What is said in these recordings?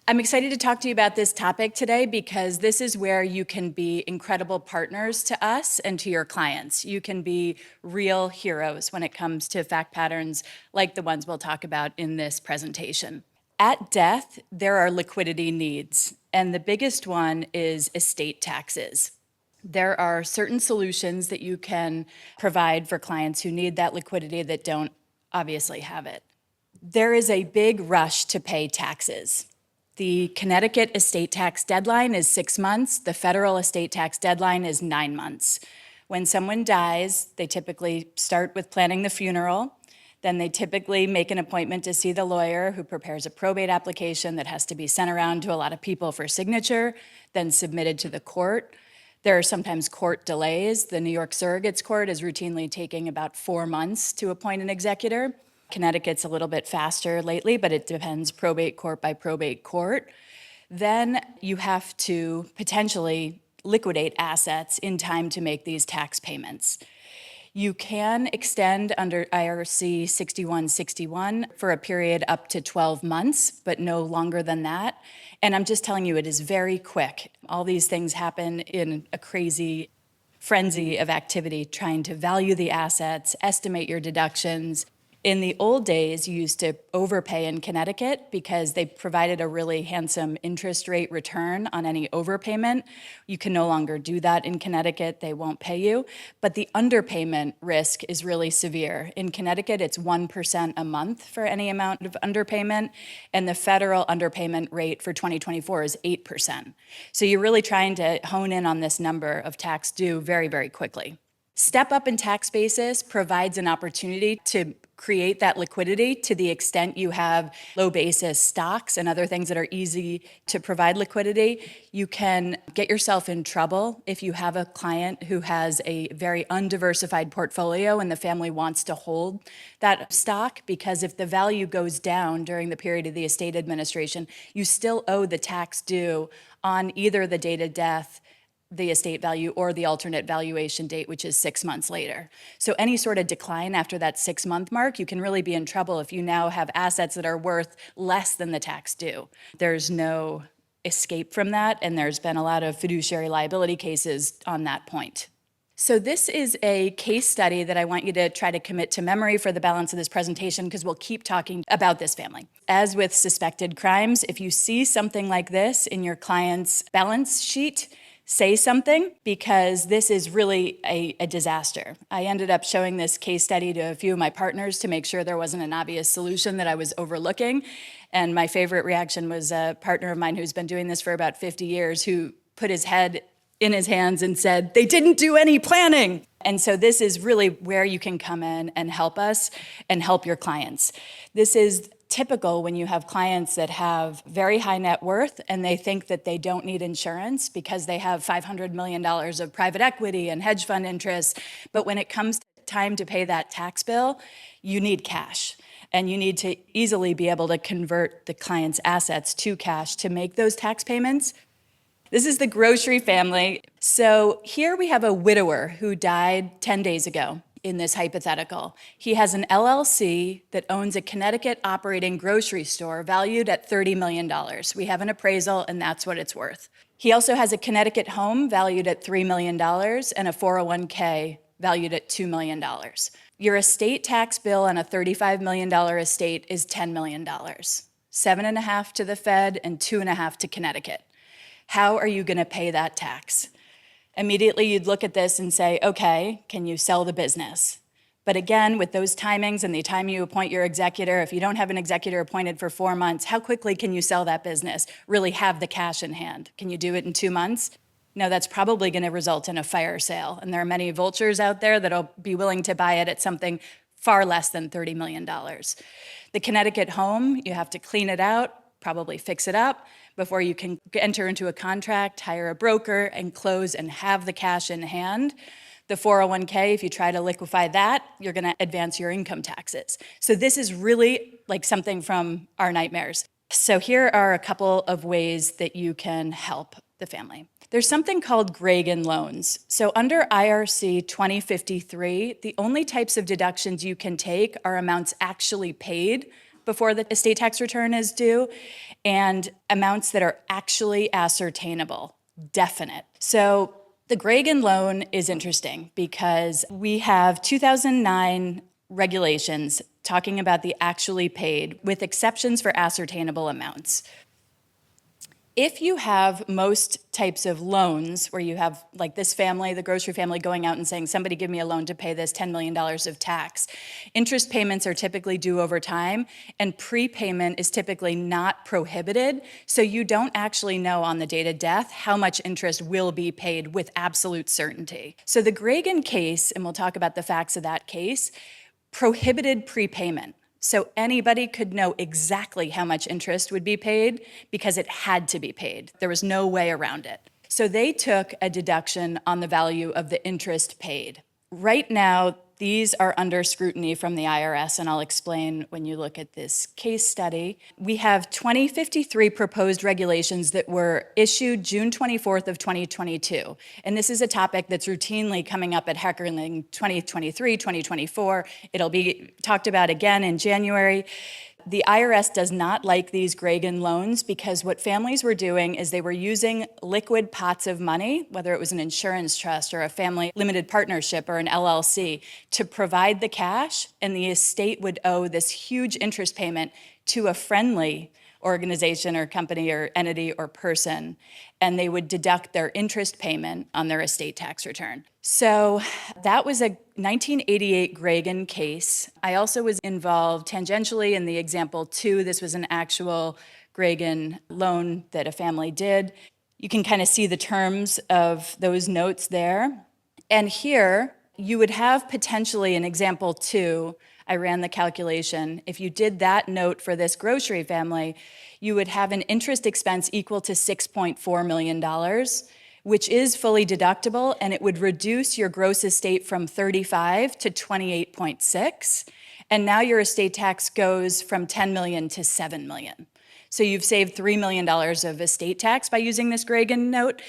I'm excited to talk to you about this topic today because this is where you can be incredible partners to us and to your clients. You can be real heroes when it comes to fact patterns like the ones we'll talk about in this presentation. At death, there are liquidity needs, and the biggest one is estate taxes. There are certain solutions that you can provide for clients who need that liquidity that don't obviously have it. There is a big rush to pay taxes. The Connecticut estate tax deadline is 6 months. The federal estate tax deadline is 9 months. When someone dies, they typically start with planning the funeral. Then they typically make an appointment to see the lawyer who prepares a probate application that has to be sent around to a lot of people for signature, then submitted to the court. There are sometimes court delays. The New York Surrogates Court is routinely taking about 4 months to appoint an executor. Connecticut's a little bit faster lately, but it depends probate court by probate court. Then you have to potentially liquidate assets in time to make these tax payments. You can extend under IRC 6161 for a period up to 12 months, but no longer than that. And I'm just telling you, it is very quick. All these things happen in a crazy frenzy of activity, trying to value the assets, estimate your deductions. In the old days, you used to overpay in Connecticut because they provided a really handsome interest rate return on any overpayment. You can no longer do that in Connecticut. They won't pay you. But the underpayment risk is really severe. In Connecticut, it's 1% a month for any amount of underpayment, and the federal underpayment rate for 2024 is 8%. So you're really trying to hone in on this number of tax due very, very quickly. Step up in tax basis provides an opportunity to create that liquidity to the extent you have low basis stocks and other things that are easy to provide liquidity. You can get yourself in trouble if you have a client who has a very undiversified portfolio and the family wants to hold that stock, because if the value goes down during the period of the estate administration, you still owe the tax due on either the date of death, the estate value, or the alternate valuation date, which is 6 months later. So any sort of decline after that 6-month mark, you can really be in trouble if you now have assets that are worth less than the tax due. There's no escape from that, and there's been a lot of fiduciary liability cases on that point. So this is a case study that I want you to try to commit to memory for the balance of this presentation, because we'll keep talking about this family. As with suspected crimes, if you see something like this in your client's balance sheet, say something, because this is really a disaster. I ended up showing this case study to a few of my partners to make sure there wasn't an obvious solution that I was overlooking. And my favorite reaction was a partner of mine who's been doing this for about 50 years who put his head in his hands and said, "They didn't do any planning." And so this is really where you can come in and help us and help your clients. This is typical when you have clients that have very high net worth and they think that they don't need insurance because they have $500 million of private equity and hedge fund interests. But when it comes time to pay that tax bill, you need cash. And you need to easily be able to convert the client's assets to cash to make those tax payments. This is the grocery family. So here we have a widower who died 10 days ago. In this hypothetical, he has an LLC that owns a Connecticut operating grocery store valued at $30 million. We have an appraisal, and that's what it's worth. He also has a Connecticut home valued at $3 million and a 401k valued at $2 million. Your estate tax bill on a $35 million estate is $10 million, 7.5 to the Fed and 2.5 to Connecticut. How are you going to pay that tax? Immediately you'd look at this and say, okay, can you sell the business? But again, with those timings and the time you appoint your executor, if you don't have an executor appointed for 4 months, how quickly can you sell that business? Really have the cash in hand? Can you do it in 2 months? No, that's probably going to result in a fire sale. And there are many vultures out there that'll be willing to buy it at something far less than $30 million. The Connecticut home, you have to clean it out, probably fix it up, before you can enter into a contract, hire a broker, and close and have the cash in hand. The 401k, if you try to liquefy that, you're going to advance your income taxes. So this is really like something from our nightmares. So here are a couple of ways that you can help the family. There's something called Gragan loans. So under IRC 2053, the only types of deductions you can take are amounts actually paid before the estate tax return is due, and amounts that are actually ascertainable, definite. So the Reagan loan is interesting because we have 2009 regulations talking about the actually paid with exceptions for ascertainable amounts. If you have most types of loans where you have, like this family, the grocery family, going out and saying, somebody give me a loan to pay this $10 million of tax, interest payments are typically due over time, and prepayment is typically not prohibited, so you don't actually know on the date of death how much interest will be paid with absolute certainty. So the Reagan case, and we'll talk about the facts of that case, prohibited prepayment. So anybody could know exactly how much interest would be paid because it had to be paid. There was no way around it. So they took a deduction on the value of the interest paid. Right now, these are under scrutiny from the IRS, and I'll explain when you look at this case study. We have 2053 proposed regulations that were issued June 24th of 2022. And this is a topic that's routinely coming up at Hackerling 2023, 2024. It'll be talked about again in January. The IRS does not like these Reagan loans because what families were doing is they were using liquid pots of money, whether it was an insurance trust or a family limited partnership or an LLC, to provide the cash, and the estate would owe this huge interest payment to a friendly organization or company or entity or person, and they would deduct their interest payment on their estate tax return. So that was a 1988 Reagan case. I also was involved tangentially in the example 2. This was an actual Reagan loan that a family did. You can kind of see the terms of those notes there. And here, you would have potentially in example 2, I ran the calculation. If you did that note for this grocery family, you would have an interest expense equal to $6.4 million, which is fully deductible, and it would reduce your gross estate from 35 to 28.6. And now your estate tax goes from 10 million to 7 million. So you've saved $3 million of estate tax by using this Reagan note.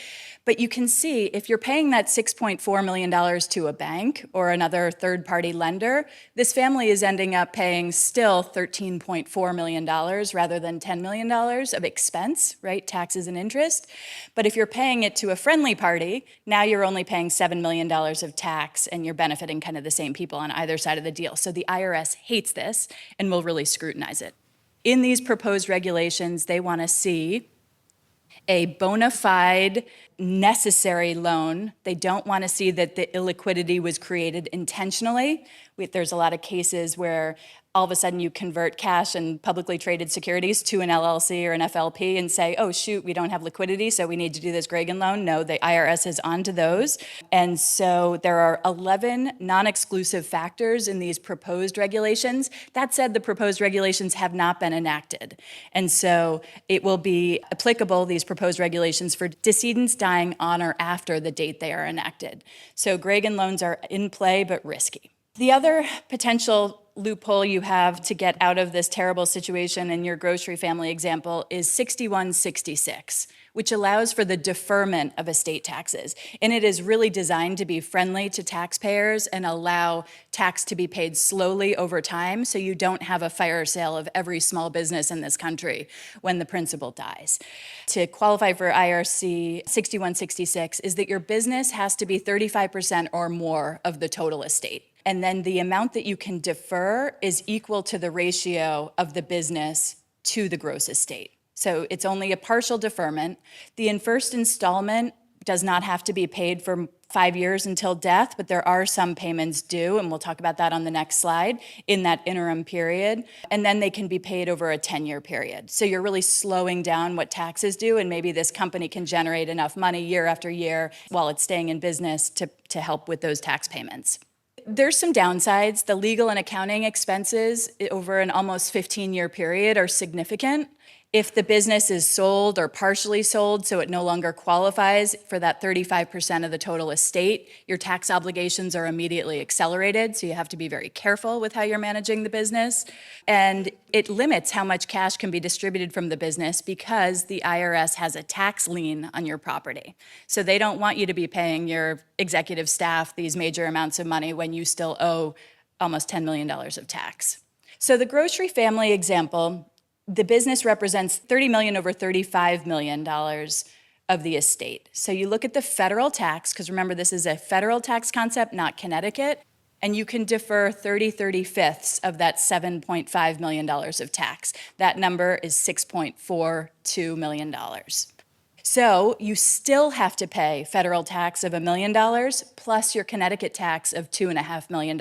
But you can see if you're paying that $6.4 million to a bank or another third-party lender, this family is ending up paying still $13.4 million rather than $10 million of expense, right? Taxes and interest. But if you're paying it to a friendly party, now you're only paying $7 million of tax, and you're benefiting kind of the same people on either side of the deal. So the IRS hates this and will really scrutinize it. In these proposed regulations, they want to see a bona fide, necessary loan. They don't want to see that the illiquidity was created intentionally. There's a lot of cases where all of a sudden you convert cash and publicly traded securities to an LLC or an FLP and say, oh, shoot, we don't have liquidity, so we need to do this Reagan loan. No, the IRS is onto those. And so there are 11 non-exclusive factors in these proposed regulations. That said, the proposed regulations have not been enacted. And so it will be applicable, these proposed regulations, for decedents dying on or after the date they are enacted. So Reagan loans are in play, but risky. The other potential loophole you have to get out of this terrible situation in your grocery family example is 6166, which allows for the deferment of estate taxes. And it is really designed to be friendly to taxpayers and allow tax to be paid slowly over time so you don't have a fire sale of every small business in this country when the principal dies. To qualify for IRC 6166 is that your business has to be 35% or more of the total estate. And then the amount that you can defer is equal to the ratio of the business to the gross estate. So it's only a partial deferment. The first installment does not have to be paid for 5 years until death, but there are some payments due, and we'll talk about that on the next slide, in that interim period. And then they can be paid over a 10-year period. So you're really slowing down what taxes do, and maybe this company can generate enough money year after year while it's staying in business to help with those tax payments. There's some downsides. The legal and accounting expenses over an almost 15-year period are significant. If the business is sold or partially sold, so it no longer qualifies for that 35% of the total estate, your tax obligations are immediately accelerated, so you have to be very careful with how you're managing the business. And it limits how much cash can be distributed from the business because the IRS has a tax lien on your property. So they don't want you to be paying your executive staff these major amounts of money when you still owe almost $10 million of tax. So the grocery family example, the business represents $30 million over $35 million of the estate. So you look at the federal tax, because remember, this is a federal tax concept, not Connecticut, and you can defer 30/35 of that $7.5 million of tax. That number is $6.42 million. So you still have to pay federal tax of $1 million plus your Connecticut tax of $2.5 million.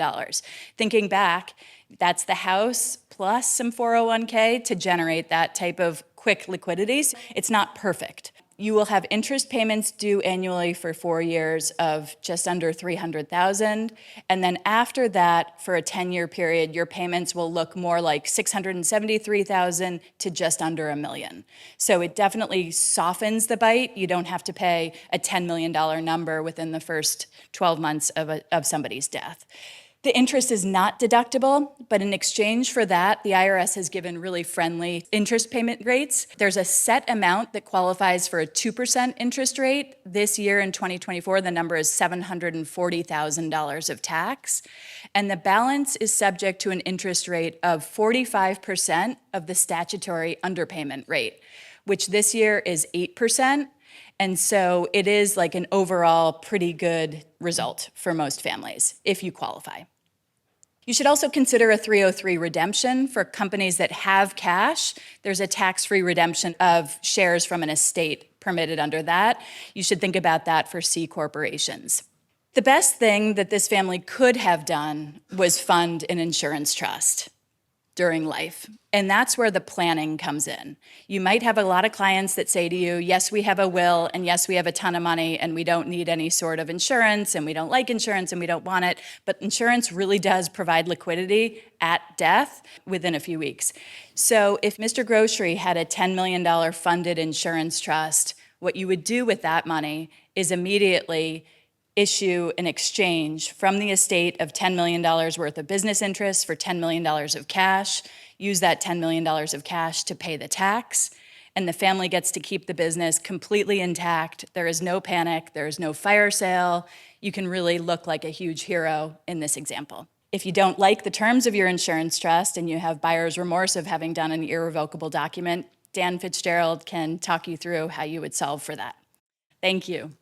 Thinking back, that's the house plus some 401k to generate that type of quick liquidities. It's not perfect. You will have interest payments due annually for 4 years of just under $300,000. And then after that, for a 10-year period, your payments will look more like $673,000 to just under $1 million. So it definitely softens the bite. You don't have to pay a $10 million number within the first 12 months of somebody's death. The interest is not deductible, but in exchange for that, the IRS has given really friendly interest payment rates. There's a set amount that qualifies for a 2% interest rate. This year in 2024, the number is $740,000 of tax. And the balance is subject to an interest rate of 45% of the statutory underpayment rate, which this year is 8%. And so it is like an overall pretty good result for most families if you qualify. You should also consider a 303 redemption for companies that have cash. There's a tax-free redemption of shares from an estate permitted under that. You should think about that for C corporations. The best thing that this family could have done was fund an insurance trust during life. And that's where the planning comes in. You might have a lot of clients that say to you, yes, we have a will, and yes, we have a ton of money, and we don't need any sort of insurance, and we don't like insurance, and we don't want it. But insurance really does provide liquidity at death within a few weeks. So if Mr. Grocery had a $10 million funded insurance trust, what you would do with that money is immediately issue an exchange from the estate of $10 million worth of business interests for $10 million of cash, use that $10 million of cash to pay the tax, and the family gets to keep the business completely intact. There is no panic, there is no fire sale. You can really look like a huge hero in this example. If you don't like the terms of your insurance trust and you have buyer's remorse of having done an irrevocable document, Dan Fitzgerald can talk you through how you would solve for that. Thank you.